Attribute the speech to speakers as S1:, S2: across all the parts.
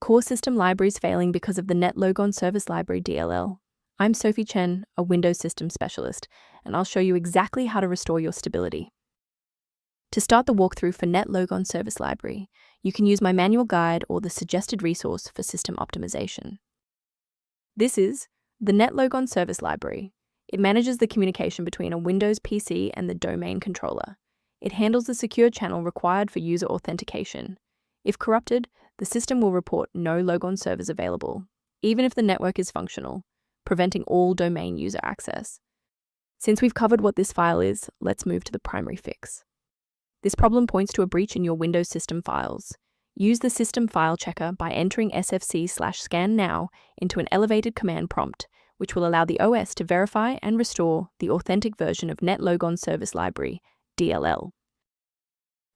S1: Core system libraries failing because of the NetLogon Service Library DLL. I'm Sophie Chen, a Windows Systems Specialist, and I'll show you exactly how to restore your stability. To start the walkthrough for NetLogon Service Library, you can use my manual guide or the suggested resource for system optimization. This is the NetLogon Service Library. It manages the communication between a Windows PC and the domain controller. It handles the secure channel required for user authentication. If corrupted, the system will report no logon servers available, even if the network is functional, preventing all domain user access. Since we've covered what this file is, let's move to the primary fix. This problem points to a breach in your Windows system files. Use the system file checker by entering sfc/scannow into an elevated command prompt, which will allow the OS to verify and restore the authentic version of NetLogon Service Library DLL.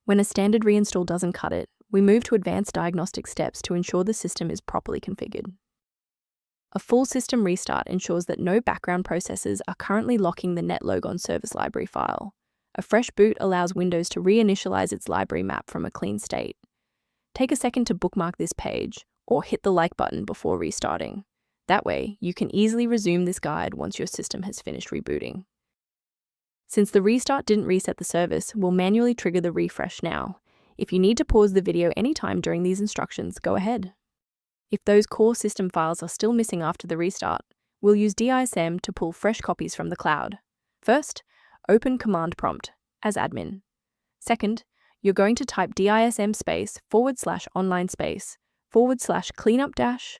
S1: When a standard reinstall doesn't cut it, we move to advanced diagnostic steps to ensure the system is properly configured. A full system restart ensures that no background processes are currently locking the NetLogon Service Library file. A fresh boot allows Windows to reinitialize its library map from a clean state. Take a second to bookmark this page, or hit the like button before restarting. That way, you can easily resume this guide once your system has finished rebooting. Since the restart didn't reset the service, we'll manually trigger the refresh now. If you need to pause the video anytime during these instructions, go ahead. If those core system files are still missing after the restart, we'll use DISM to pull fresh copies from the cloud. First, open Command Prompt as admin. Second, you're going to type DISM /online /cleanup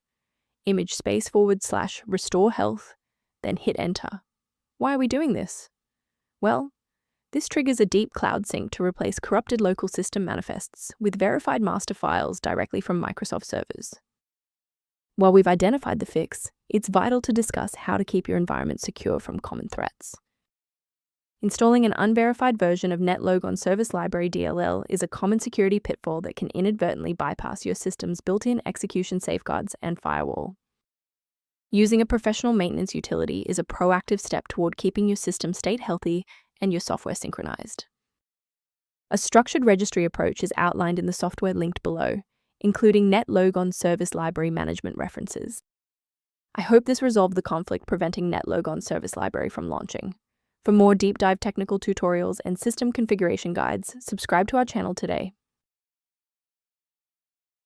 S1: image /restore health, then hit enter. Why are we doing this? Well, this triggers a deep cloud sync to replace corrupted local system manifests with verified master files directly from Microsoft servers. While we've identified the fix, it's vital to discuss how to keep your environment secure from common threats. Installing an unverified version of NetLogon Service Library DLL is a common security pitfall that can inadvertently bypass your system's built-in execution safeguards and firewall. Using a professional maintenance utility is a proactive step toward keeping your system state healthy and your software synchronized. A structured registry approach is outlined in the software linked below, including NetLogon Service Library management references. I hope this resolved the conflict preventing NetLogon Service Library from launching. For more deep dive technical tutorials and system configuration guides, subscribe to our channel today.